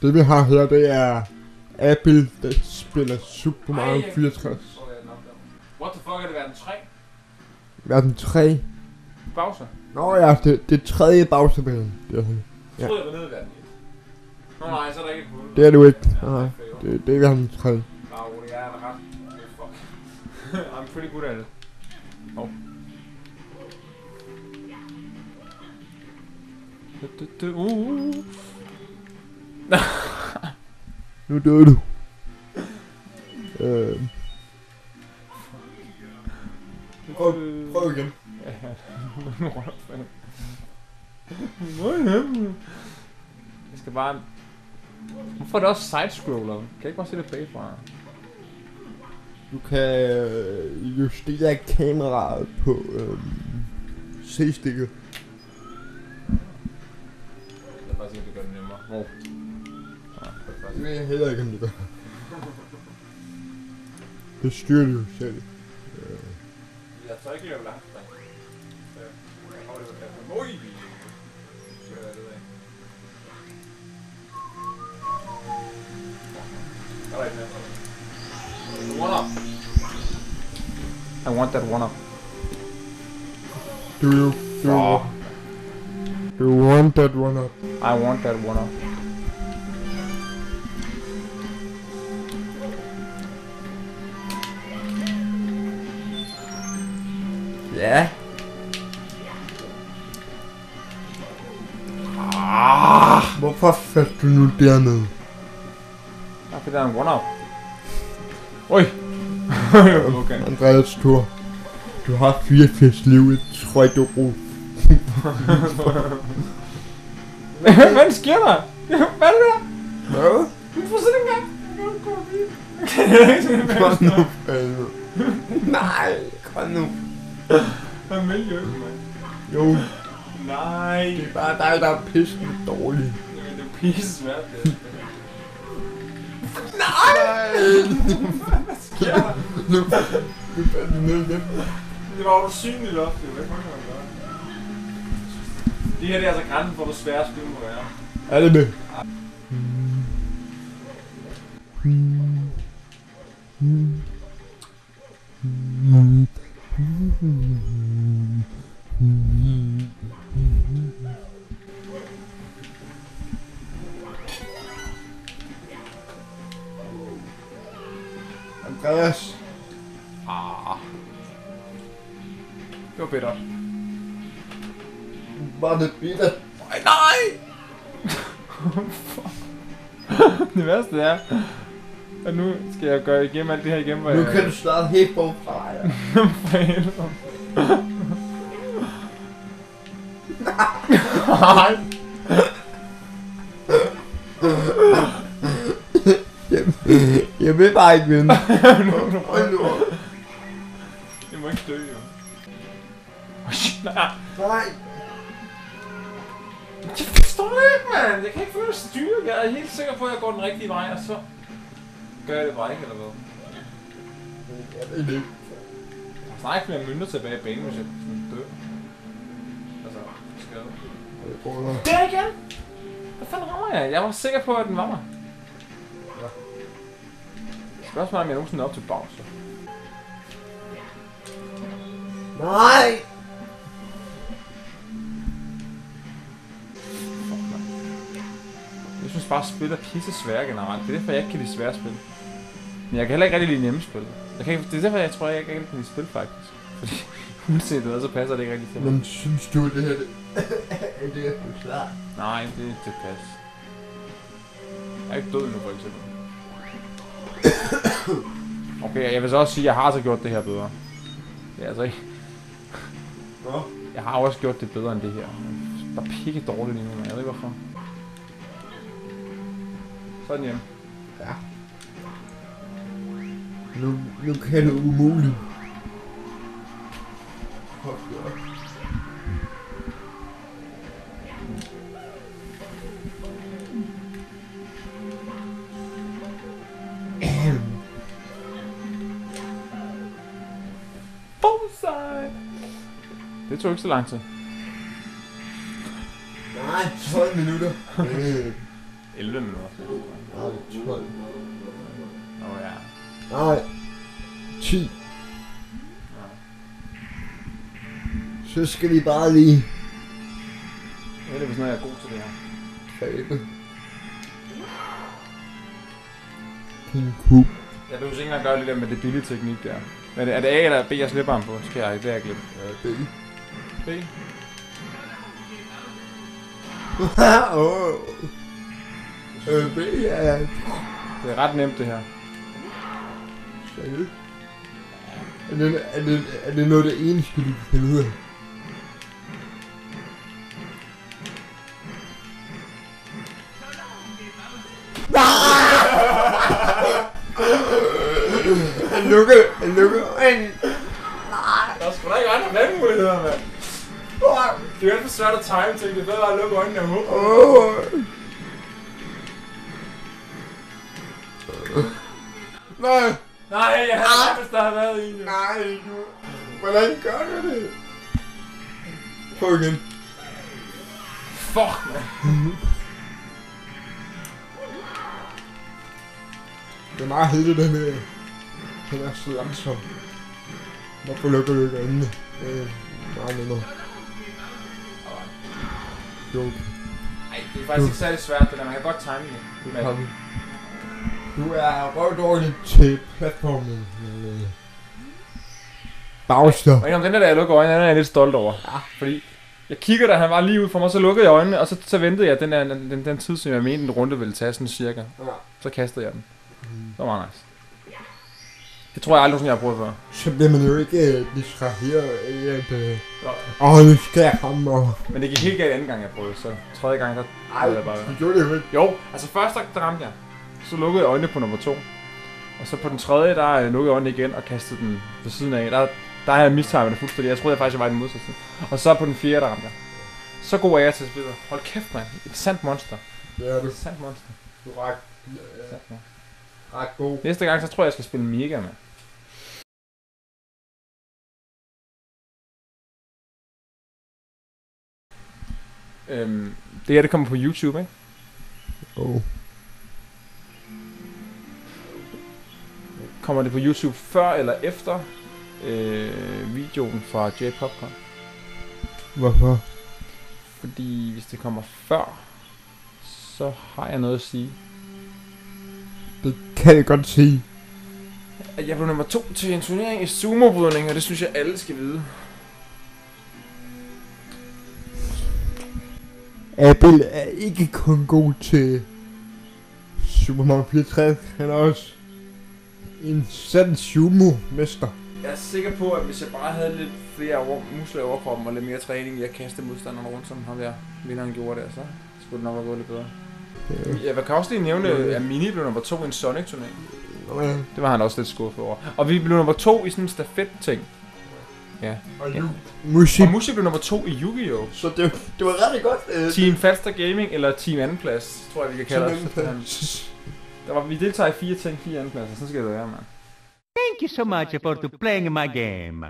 Det vi har her, det er Apple, der spiller Super Mario 64. What the fuck, er det verden 3? Verden 3. Bowser? Nå ja, det tredje Bowser-verden. Det er sådan. Jeg troede, jeg var nede i verden 1. Nå nej, så er der ikke et hul. Det er du ikke. Nej, det er verden 3. Nå, det er der ret. Fuck. I'm pretty good at it. Oh. Nu dør du. Prøv igen. Jeg skal bare... Hvorfor er det også side-scroller? Kan jeg ikke bare se det bagfra? Du kan justere kameraet på C-stikket. Jeg vil bare sige, at det gør det nemmere. Hvor? Det ved jeg heller ikke, om det gør. Det styrer du jo selv. Jeg tør ikke lave langt spring. Jeg har det jo ui! Så er det af. Der er ikke mere. One up! I want that one up. Do you want that one up? I want that one up. Ja. Hvorfor faldt du nu dernede? Ja, det er en one-up. Oj! Okay. Andreas tur. Du har 84 liv, jeg tror ikke du bruger. Hvad sker der? Hvad er det der? Hvad? Du får sådan en gang. Kom nu, fanden. Nej, kom nu. Han vil jo ikke, mand. Jo, Nej. det er bare dig, der er pissende dårlig. Jamen, det er pisse svært, det. Nej! Hvad sker der? Nu faldt du ned igen. Det var jo synligt loft, det. Hvad fuck kan man gøre? Det her det er altså grænsen for, hvor svære spil må være. Er det med? Andreas. Det var bittert. Var det bitter? Nej! Det værste er, at nu skal jeg gøre igennem alt det her igennem, hvor Nu kan du starte helt forfra, ja. For helvede. Nej! Jeg vil bare ikke vinde. Hold nu op. Jeg må ikke dø, jo. Nej! Nej. Jeg forstår det ikke, mand! Jeg kan ikke føle styre. Jeg er helt sikker på, at jeg går den rigtige vej, og så gør jeg det bare ikke, eller hvad? Jeg ved det ikke. Jeg har snart ikke flere mønter tilbage i banen, hvis jeg dør. Altså, skade. Det er igen! Hvad fanden rammer jeg? Jeg var sikker på, at den var der. Ja. Spørgsmålet om jeg nogensinde er op til Bowser. Nej! Jeg synes bare, at spil er pisse svære generelt. Det er derfor, jeg ikke kan lide svære spil. Men jeg kan heller ikke rigtig lide nemme spil. Det er derfor, jeg tror, jeg ikke rigtig kan lide spil, faktisk. Fordi uanset hvad, så passer det ikke rigtig til mig. Men synes du, det her det er for klart? Nej, det er tilpas. Jeg er ikke død endnu, for eksempel. Okay, jeg vil så også sige, at jeg har altså gjort det her bedre. Det er altså ikke... Nå? Jeg har også gjort det bedre end det her. Det er bare pikke dårligt lige nu, men jeg ved ikke hvorfor. Sådan hjemme. Ja. Nu kan det umuligt. Bullseye! Det tog ikke så lang tid. Nej, 12 minutter. 11 minutter. Nej, 12. Ja. Nej. 10. Så skal vi bare lige... Det er hvis noget, jeg er god til det her. Tabe. King Coop. Jeg behøver ikke engang gøre det der med det billige teknik der. Men er det A eller B, jeg slipper ham på? Så skal jeg ikke, det har jeg glemt. B. B? B, ja. Det er ret nemt det her. Er det noget det eneste, du kan finde ud af? Han lukker øjnene. Der er sgu da ikke andre valgmuligheder, mand. Det er jo alt for svært at time ting. Det er bedre at lukke øjnene og håbe. Nej. Nej, jeg havde hvis der havde været en. Nej, hvordan gør du det? Prøv igen. Fuck, mand. Det er meget heldigt, den er så langsom. Hvorfor lukker du ikke øjnene? Det er meget nemmere. Joke. Ej, det er faktisk ikke særlig svært, det der. Man kan godt time det. Du er røvdårlig til platformen. Bagster. Og den der jeg lukker øjnene, den er jeg lidt stolt over. Ja. Fordi jeg kigger da han var lige ud for mig, så lukkede jeg øjnene, og så ventede jeg den tid, som jeg mente, den runde ville tage sådan cirka. Ja. Så kastede jeg den. Det var meget nice. Det tror jeg aldrig, sådan jeg har prøvet før. Så bliver man jo ikke distraheret af at... nu skal jeg ramme og... Men det gik helt galt anden gang, jeg prøvede, så tredje gang, der prøvede jeg bare... du gjorde det jo ikke. Jo, altså første der ramte jeg. Så lukkede jeg øjnene på nummer 2. Og så på den tredje, der lukkede jeg øjnene igen og kastede den ved siden af. Der har jeg mistimet det fuldstændig. Jeg troede faktisk, jeg var i den modsatte side. Og så på den fjerde, der ramte jeg. Så god er jeg til spillet. Hold kæft, mand. Et sandt monster. Det er du. Et sandt monster. Du er ret god. Næste gang, så tror jeg skal spille Mega, mand. Det her, det kommer på YouTube, ikke? Kommer det på YouTube før eller efter videoen fra J Popcorn? Hvorfor? Fordi hvis det kommer før, så har jeg noget at sige. Det kan jeg godt sige. Jeg blev nummer 2 til en turnering i sumo-brydning, og det synes jeg alle skal vide. Abel er ikke kun god til Super Mario 64, han er også en sand sumo-mester. Jeg er sikker på, at hvis jeg bare havde lidt flere muskler i overkroppen og lidt mere træning i at kaste modstanderne rundt, som ham der vinderen gjorde der, så skulle det nok have gået lidt bedre. Jeg kan også lige nævne, at Mini blev nummer 2 i en Sonic-turnering. Det var han også lidt skuffet over. Og vi blev nummer 2 i sådan en stafet-ting. Ja. Og Mushi blev nummer 2 i Yu-Gi-Oh! Så det var rigtig godt. Team Falster Gaming eller Team Andenplads, tror jeg vi kan kalde os. Vi deltager i 4 ting, 4 andenpladser, så skal det være, mand. Thank you so much for playing my game.